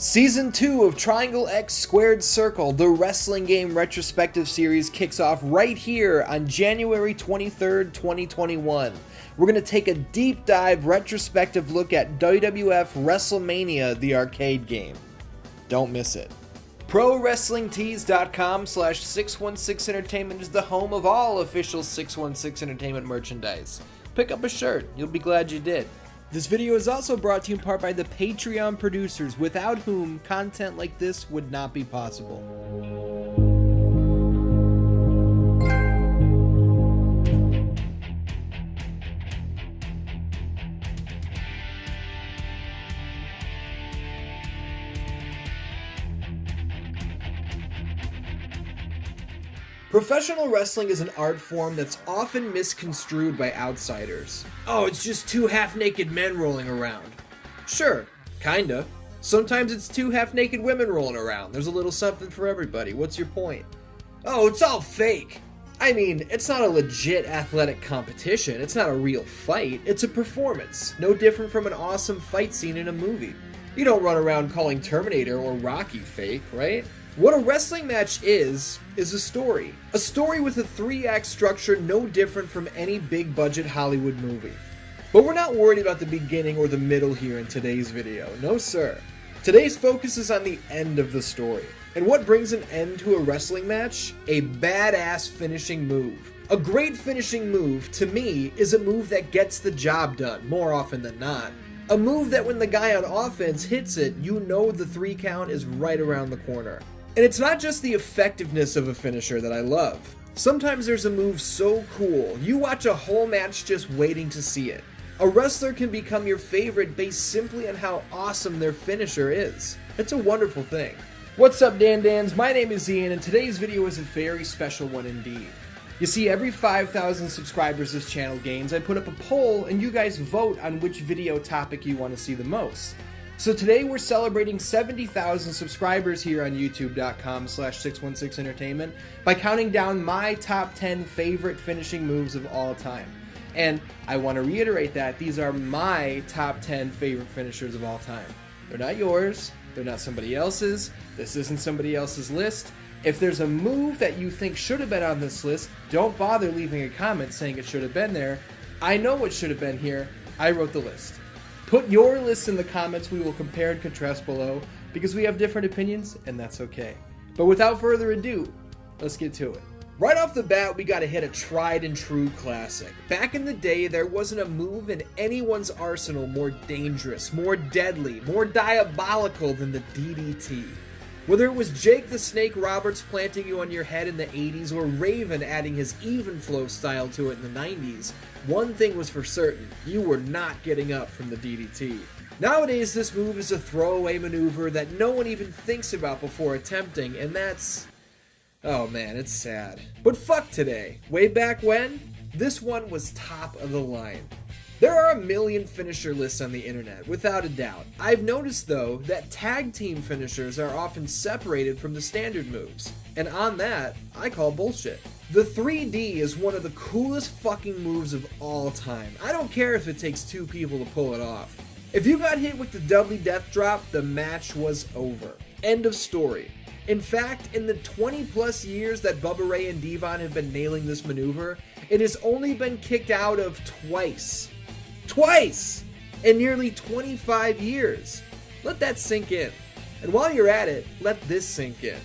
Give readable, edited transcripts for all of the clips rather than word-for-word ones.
Season 2 of Triangle X Squared Circle, the wrestling game retrospective series, kicks off right here on January 23rd, 2021. We're going to take a deep dive retrospective look at WWF WrestleMania, the arcade game. Don't miss it. ProWrestlingTees.com/616Entertainment is the home of all official 616 Entertainment merchandise. Pick up a shirt, you'll be glad you did. This video is also brought to you in part by the Patreon producers, without whom content like this would not be possible. Professional wrestling is an art form that's often misconstrued by outsiders. Oh, it's just two half-naked men rolling around. Sure, kinda. Sometimes it's two half-naked women rolling around. There's a little something for everybody. What's your point? Oh, it's all fake. I mean, it's not a legit athletic competition. It's not a real fight. It's a performance. No different from an awesome fight scene in a movie. You don't run around calling Terminator or Rocky fake, right? What a wrestling match is a story. A story with a 3-act structure no different from any big-budget Hollywood movie. But we're not worried about the beginning or the middle here in today's video. No sir. Today's focus is on the end of the story. And what brings an end to a wrestling match? A badass finishing move. A great finishing move, to me, is a move that gets the job done, more often than not. A move that when the guy on offense hits it, you know the 3 count is right around the corner. And it's not just the effectiveness of a finisher that I love. Sometimes there's a move so cool, you watch a whole match just waiting to see it. A wrestler can become your favorite based simply on how awesome their finisher is. It's a wonderful thing. What's up, DanDans? My name is Ian, and today's video is a very special one indeed. You see, every 5,000 subscribers this channel gains, I put up a poll and you guys vote on which video topic you want to see the most. So today we're celebrating 70,000 subscribers here on youtube.com/616entertainment by counting down my top 10 favorite finishing moves of all time. And I want to reiterate that these are my top 10 favorite finishers of all time. They're not yours, they're not somebody else's, this isn't somebody else's list. If there's a move that you think should have been on this list, don't bother leaving a comment saying it should have been there. I know what should have been here, I wrote the list. Put your list in the comments, we will compare and contrast below, because we have different opinions, and that's okay. But without further ado, let's get to it. Right off the bat, we gotta hit a tried and true classic. Back in the day, there wasn't a move in anyone's arsenal more dangerous, more deadly, more diabolical than the DDT. Whether it was Jake the Snake Roberts planting you on your head in the 80s or Raven adding his even flow style to it in the 90s, one thing was for certain, you were not getting up from the DDT. Nowadays, this move is a throwaway maneuver that no one even thinks about before attempting, and that's... oh man, it's sad. But fuck today. Way back when, this one was top of the line. There are a million finisher lists on the internet, without a doubt. I've noticed, though, that tag team finishers are often separated from the standard moves. And on that, I call bullshit. The 3D is one of the coolest fucking moves of all time. I don't care if it takes 2 people to pull it off. If you got hit with the Dudley Death Drop, the match was over. End of story. In fact, in the 20 plus years that Bubba Ray and Devon have been nailing this maneuver, it has only been kicked out of twice. Twice! In nearly 25 years. Let that sink in. And while you're at it, let this sink in.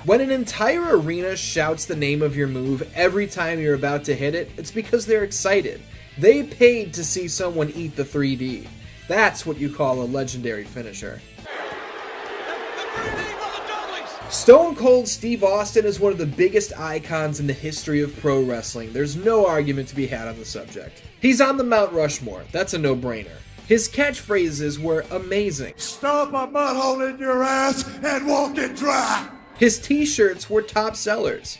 When an entire arena shouts the name of your move every time you're about to hit it, it's because they're excited. They paid to see someone eat the 3D. That's what you call a legendary finisher. Stone Cold Steve Austin is one of the biggest icons in the history of pro wrestling. There's no argument to be had on the subject. He's on the Mount Rushmore. That's a no-brainer. His catchphrases were amazing. Stomp a mud hole in your ass and walk it dry. His t-shirts were top sellers.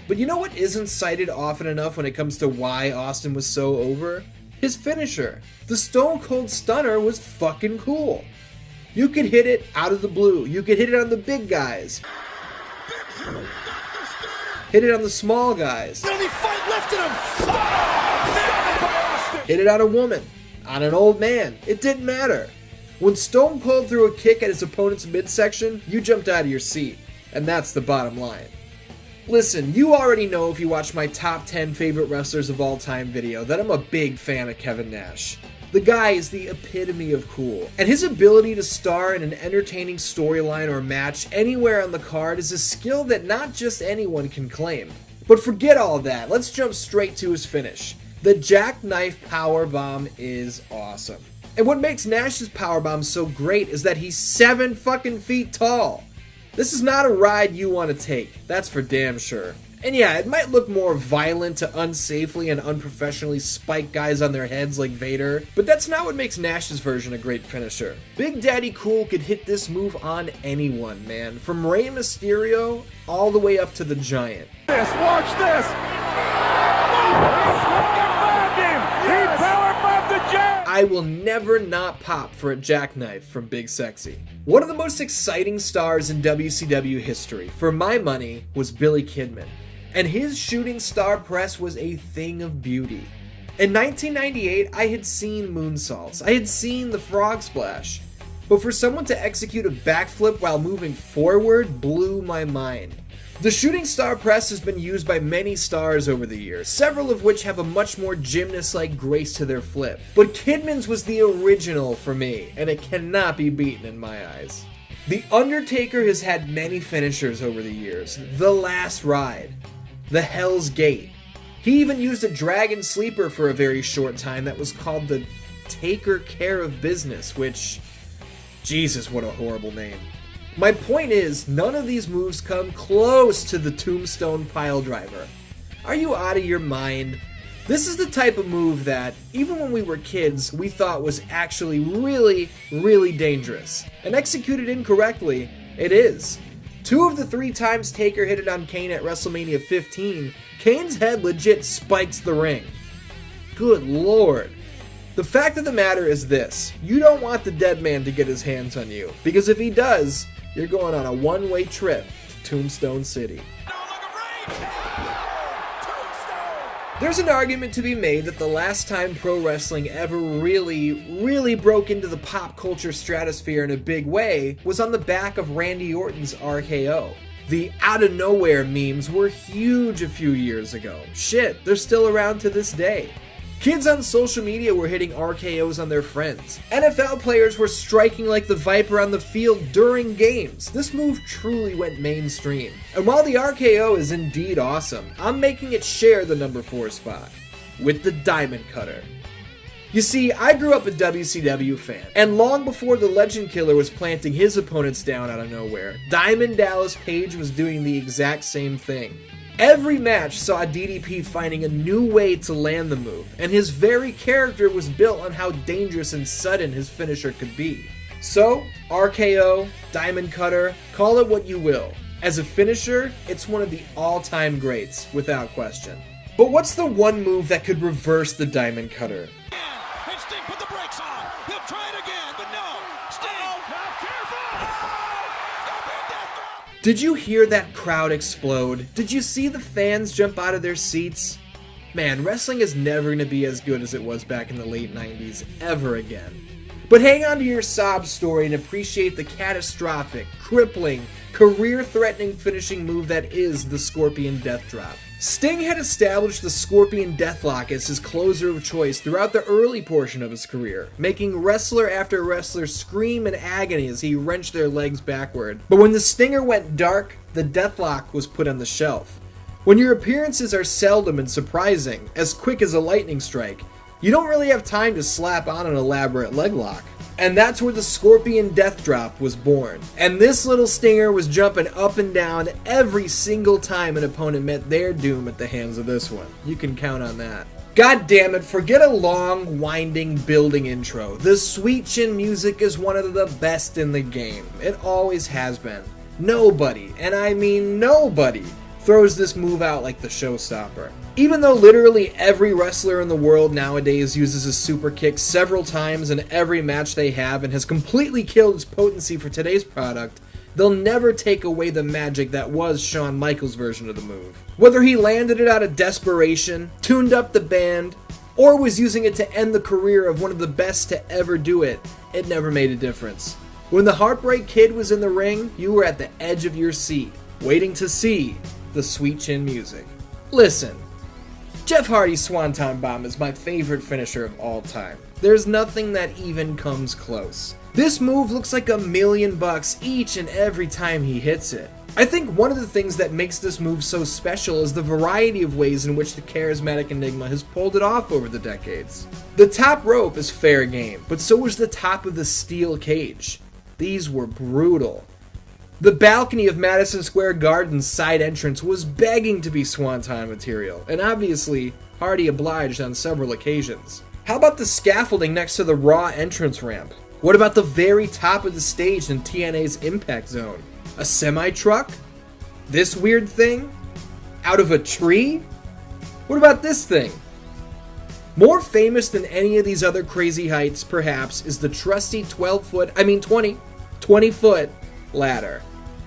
But you know what isn't cited often enough when it comes to why Austin was so over? His finisher. The Stone Cold Stunner was fucking cool. You could hit it out of the blue. You could hit it on the big guys. Hit it on the small guys. Hit it on a woman. On an old man. It didn't matter. When Stone pulled through a kick at his opponent's midsection, you jumped out of your seat. And that's the bottom line. Listen, you already know if you watch my top 10 favorite wrestlers of all time video that I'm a big fan of Kevin Nash. The guy is the epitome of cool, and his ability to star in an entertaining storyline or match anywhere on the card is a skill that not just anyone can claim. But forget all that, let's jump straight to his finish. The Jackknife Powerbomb is awesome. And what makes Nash's Powerbomb so great is that he's 7 fucking feet tall. This is not a ride you want to take, that's for damn sure. And yeah, it might look more violent to unsafely and unprofessionally spike guys on their heads like Vader, but that's not what makes Nash's version a great finisher. Big Daddy Cool could hit this move on anyone, man, from Rey Mysterio all the way up to the Giant. Watch this! I will never not pop for a jackknife from Big Sexy. One of the most exciting stars in WCW history, for my money, was Billy Kidman. And his shooting star press was a thing of beauty. In 1998, I had seen moonsaults. I had seen the frog splash. But for someone to execute a backflip while moving forward blew my mind. The shooting star press has been used by many stars over the years, several of which have a much more gymnast-like grace to their flip. But Kidman's was the original for me, and it cannot be beaten in my eyes. The Undertaker has had many finishers over the years. The Last Ride, the Hell's Gate. He even used a Dragon Sleeper for a very short time that was called the Taker Care of Business, which, Jesus, what a horrible name. My point is, none of these moves come close to the Tombstone Piledriver. Are you out of your mind? This is the type of move that, even when we were kids, we thought was actually really, really dangerous. And executed incorrectly, it is. 2 of the 3 times Taker hit it on Kane at WrestleMania 15, Kane's head legit spikes the ring. Good lord. The fact of the matter is this, you don't want the dead man to get his hands on you, because if he does, you're going on a one-way trip to Tombstone City. There's an argument to be made that the last time pro wrestling ever really broke into the pop culture stratosphere in a big way was on the back of Randy Orton's RKO. The out-of-nowhere memes were huge a few years ago. Shit, they're still around to this day. Kids on social media were hitting RKOs on their friends. NFL players were striking like the Viper on the field during games. This move truly went mainstream. And while the RKO is indeed awesome, I'm making it share the number 4 spot with the Diamond Cutter. You see, I grew up a WCW fan, and long before the Legend Killer was planting his opponents down out of nowhere, Diamond Dallas Page was doing the exact same thing. Every match saw DDP finding a new way to land the move, and his very character was built on how dangerous and sudden his finisher could be. So, RKO, Diamond Cutter, call it what you will. As a finisher, it's one of the all-time greats, without question. But what's the one move that could reverse the Diamond Cutter? And Sting put the brakes on. He'll try it again, but no. Sting, not careful. Did you hear that crowd explode? Did you see the fans jump out of their seats? Man, wrestling is never going to be as good as it was back in the late 90s, ever again. But hang on to your sob story and appreciate the catastrophic, crippling, career-threatening finishing move that is the Scorpion Death Drop. Sting had established the Scorpion Deathlock as his closer of choice throughout the early portion of his career, making wrestler after wrestler scream in agony as he wrenched their legs backward. But when the Stinger went dark, the Deathlock was put on the shelf. When your appearances are seldom and surprising, as quick as a lightning strike, you don't really have time to slap on an elaborate leg lock. And that's where the Scorpion Death Drop was born. And this little stinger was jumping up and down every single time an opponent met their doom at the hands of this one. You can count on that. God damn it, forget a long, winding, building intro. The sweet chin music is one of the best in the game. It always has been. Nobody, and I mean nobody, throws this move out like the showstopper. Even though literally every wrestler in the world nowadays uses a super kick several times in every match they have and has completely killed its potency for today's product, they'll never take away the magic that was Shawn Michaels' version of the move. Whether he landed it out of desperation, tuned up the band, or was using it to end the career of one of the best to ever do it, it never made a difference. When the Heartbreak Kid was in the ring, you were at the edge of your seat, waiting to see the sweet chin music. Listen, Jeff Hardy's Swanton Bomb is my favorite finisher of all time. There's nothing that even comes close. This move looks like $1 million each and every time he hits it. I think one of the things that makes this move so special is the variety of ways in which the charismatic Enigma has pulled it off over the decades. The top rope is fair game, but so was the top of the steel cage. These were brutal. The balcony of Madison Square Garden's side entrance was begging to be Swanton material, and obviously, Hardy obliged on several occasions. How about the scaffolding next to the Raw entrance ramp? What about the very top of the stage in TNA's Impact Zone? A semi-truck? This weird thing? Out of a tree? What about this thing? More famous than any of these other crazy heights, perhaps, is the trusty 20-foot ladder.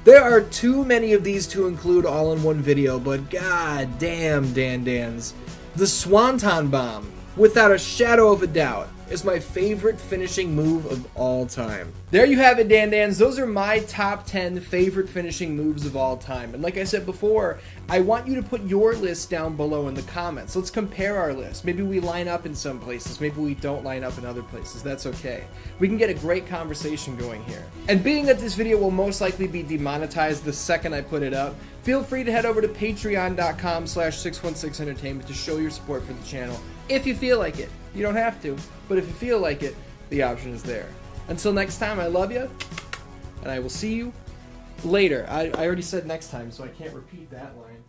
There are too many of these to include all in one video, but god damn, DanDans. The Swanton Bomb, without a shadow of a doubt, is my favorite finishing move of all time. There you have it, DanDans. Those are my top 10 favorite finishing moves of all time. And like I said before, I want you to put your list down below in the comments. Let's compare our list. Maybe we line up in some places. Maybe we don't line up in other places. That's okay. We can get a great conversation going here. And being that this video will most likely be demonetized the second I put it up, feel free to head over to patreon.com/616entertainment to show your support for the channel if you feel like it. You don't have to, but if you feel like it, the option is there. Until next time, I love you, and I will see you later. I already said next time, so I can't repeat that line.